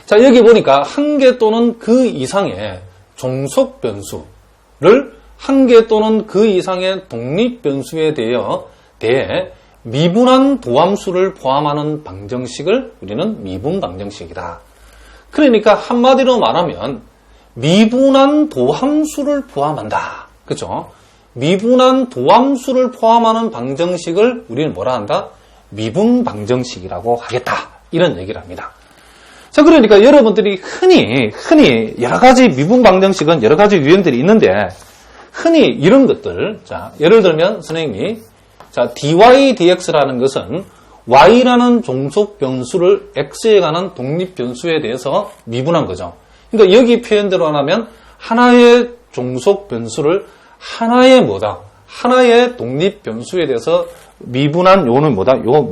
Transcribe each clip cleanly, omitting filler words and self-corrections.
자, 여기 보니까 한 개 또는 그 이상의 종속 변수를 한 개 또는 그 이상의 독립 변수에 대해 미분한 도함수를 포함하는 방정식을 우리는 미분 방정식이다. 그러니까 한마디로 말하면 미분한 도함수를 포함한다. 그렇죠? 미분한 도함수를 포함하는 방정식을 우리는 뭐라 한다? 미분 방정식이라고 하겠다. 이런 얘기를 합니다. 자, 그러니까 여러분들이 흔히 여러 가지 미분 방정식은 여러 가지 유형들이 있는데 흔히 이런 것들, 자, 예를 들면 선생님이 자, dy dx라는 것은 y라는 종속 변수를 x에 관한 독립 변수에 대해서 미분한 거죠. 그러니까 여기 표현대로 하면 하나의 종속 변수를 하나의 독립 변수에 대해서 미분한 요는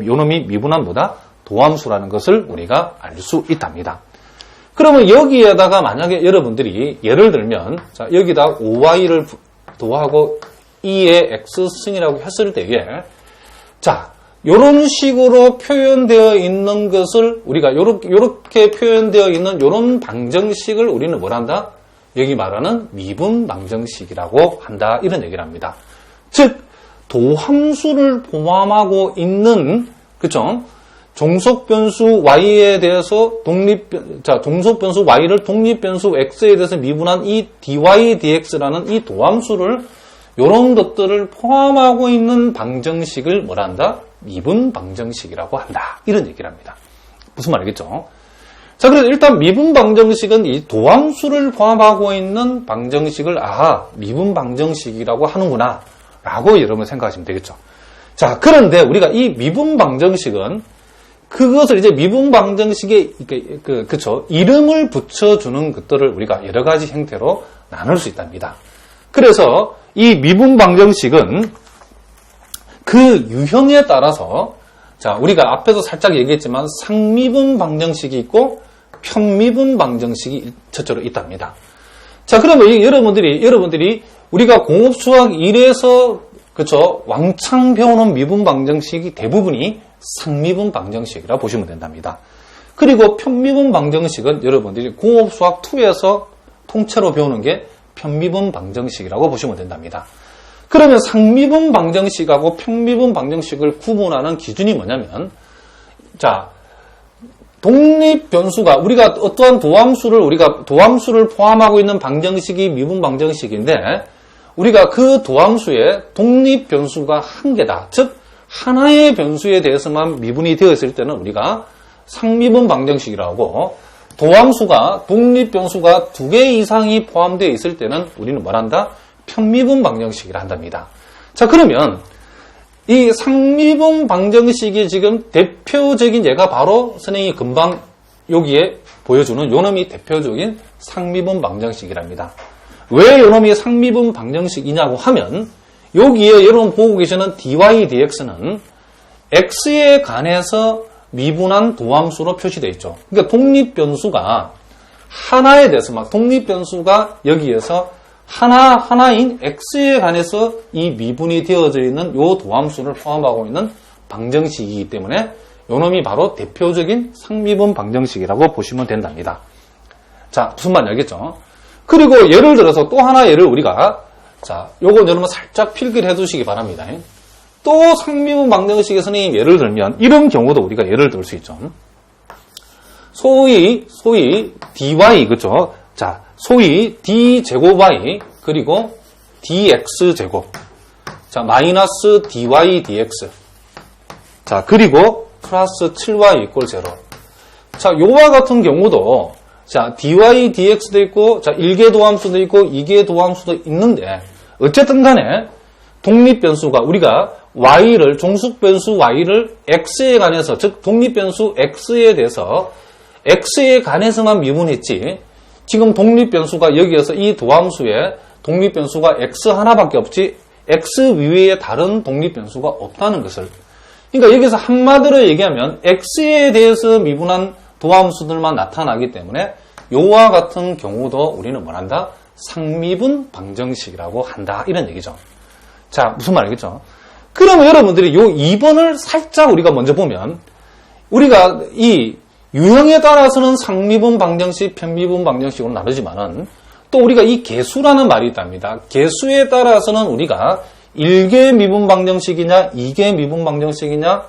요놈이 미분한 도함수라는 것을 우리가 알 수 있답니다. 그러면 여기에다가 만약에 여러분들이 예를 들면 자, 여기다 5y를 더하고 2의 x승이라고 했을 때에 자, 요런 식으로 표현되어 있는 것을 우리가 요렇게 표현되어 있는 요런 방정식을 우리는 뭘 한다? 여기 말하는 미분 방정식이라고 한다. 이런 얘기를 합니다. 즉 도함수를 포함하고 있는 그쵸? 종속 변수 y에 대해서 종속 변수 y를 독립 변수 x에 대해서 미분한 이 dy dx라는 이 도함수를 이런 것들을 포함하고 있는 방정식을 뭐라 한다? 미분 방정식이라고 한다. 이런 얘기를 합니다. 무슨 말이겠죠? 자, 그래서 일단 미분 방정식은 이 도함수를 포함하고 있는 방정식을 미분 방정식이라고 하는구나 라고 여러분 생각하시면 되겠죠. 자, 그런데 우리가 이 미분 방정식은 그것을 이제 미분 방정식에 그쵸 이름을 붙여주는 것들을 우리가 여러 가지 형태로 나눌 수 있답니다. 그래서 이 미분 방정식은 그 유형에 따라서 자 우리가 앞에서 살짝 얘기했지만 상미분 방정식이 있고 편미분 방정식이 첫째로 있답니다. 자 그러면 여러분들이 우리가 공업수학 1에서 그쵸 왕창 배우는 미분 방정식이 대부분이 상미분 방정식이라 보시면 된답니다. 그리고 편미분 방정식은 여러분들이 공업수학 2에서 통째로 배우는 게 편미분 방정식이라고 보시면 된답니다. 그러면 상미분 방정식하고 편미분 방정식을 구분하는 기준이 뭐냐면 자 독립 변수가 우리가 어떠한 도함수를 포함하고 있는 방정식이 미분 방정식인데 우리가 그 도함수의 독립 변수가 한 개다. 즉 하나의 변수에 대해서만 미분이 되어 있을 때는 우리가 상미분 방정식이라고 도함수가 독립 변수가 2개 이상이 포함되어 있을 때는 우리는 뭘 한다? 편미분 방정식이라 한답니다. 자 그러면 이 상미분 방정식이 지금 대표적인 예가 바로 선생님이 금방 여기에 보여주는 요놈이 대표적인 상미분 방정식이랍니다. 왜 요놈이 상미분 방정식이냐고 하면 여기에 여러분 보고 계시는 dy dx는 x에 관해서 미분한 도함수로 표시되어 있죠. 그러니까 독립 변수가 하나에 대해서 독립 변수가 여기에서 하나인 x에 관해서 이 미분이 되어져 있는 요 도함수를 포함하고 있는 방정식이기 때문에 요놈이 바로 대표적인 상미분 방정식이라고 보시면 된답니다. 자, 무슨 말인지 알겠죠? 그리고 예를 들어서 또 하나 예를 우리가 자, 요거 여러분 살짝 필기를 해두시기 바랍니다. 또 상미분 방정식의 선생님 예를 들면 이런 경우도 우리가 예를 들 수 있죠. 소위 dy 그죠? 자, 소위 d 제곱 y 그리고 dx 제곱 자 마이너스 dy dx 자 그리고 플러스 7y 이꼴 0 자 요와 같은 경우도 자 dy dx도 있고 자 1개 도함수도 있고 2개 도함수도 있는데 어쨌든 간에 독립 변수가 우리가 y를 종속 변수 y를 x에 관해서 즉 독립 변수 x에 대해서 x에 관해서만 미분했지 지금 독립 변수가 여기에서 이 도함수에 독립 변수가 x 하나밖에 없지 x 위에 다른 독립 변수가 없다는 것을 그러니까 여기서 한마디로 얘기하면 x에 대해서 미분한 도함수들만 나타나기 때문에 요와 같은 경우도 우리는 뭐란다? 상미분 방정식이라고 한다 이런 얘기죠. 자 무슨 말이겠죠? 그러면 여러분들이 요 2번을 살짝 우리가 먼저 보면 우리가 이 유형에 따라서는 상미분 방정식, 편미분 방정식으로 나누지만은 또 우리가 이 개수라는 말이 있답니다. 개수에 따라서는 우리가 1개 미분 방정식이냐, 2개 미분 방정식이냐,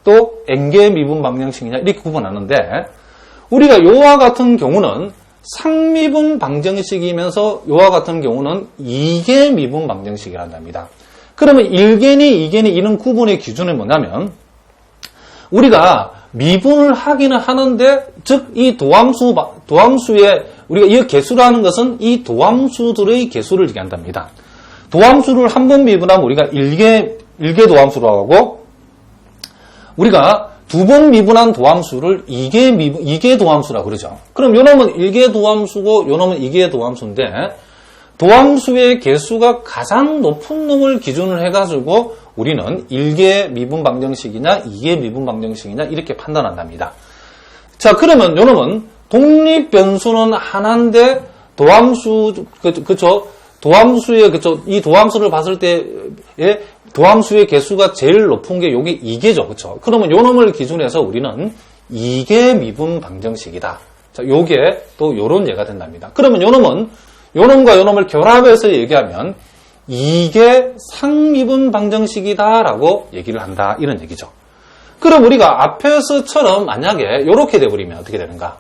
또 n개 미분 방정식이냐 이렇게 구분하는데 우리가 요와 같은 경우는 상미분 방정식이면서 요와 같은 경우는 2개 미분 방정식이란답니다. 그러면 1개니 2개니 이런 구분의 기준은 뭐냐면 우리가 미분을 하기는 하는데 즉 이 도함수의 우리가 이 개수라는 것은 이 도함수들의 개수를 얘기한답니다. 도함수를 한 번 미분하면 우리가 1개 도함수라고 하고 우리가 두 번 미분한 도함수를 2개 도함수라고 그러죠. 그럼 요 놈은 1개 도함수고 요 놈은 2개 도함수인데 도함수의 개수가 가장 높은 놈을 기준으로 해가지고 우리는 1개 미분 방정식이냐 2개 미분 방정식이냐 이렇게 판단한답니다. 자, 그러면 요 놈은 독립변수는 하나인데 도함수 그쵸? 도함수의 이 도함수를 봤을 때의 도함수의 개수가 제일 높은 게 요게 2개죠. 그쵸? 그러면 요 놈을 기준해서 우리는 2개 미분 방정식이다. 자, 요게 또 요런 예가 된답니다. 그러면 요 놈은 요 놈과 요 놈을 결합해서 얘기하면 2개 상미분 방정식이다라고 얘기를 한다. 이런 얘기죠. 그럼 우리가 앞에서처럼 만약에 요렇게 돼버리면 어떻게 되는가?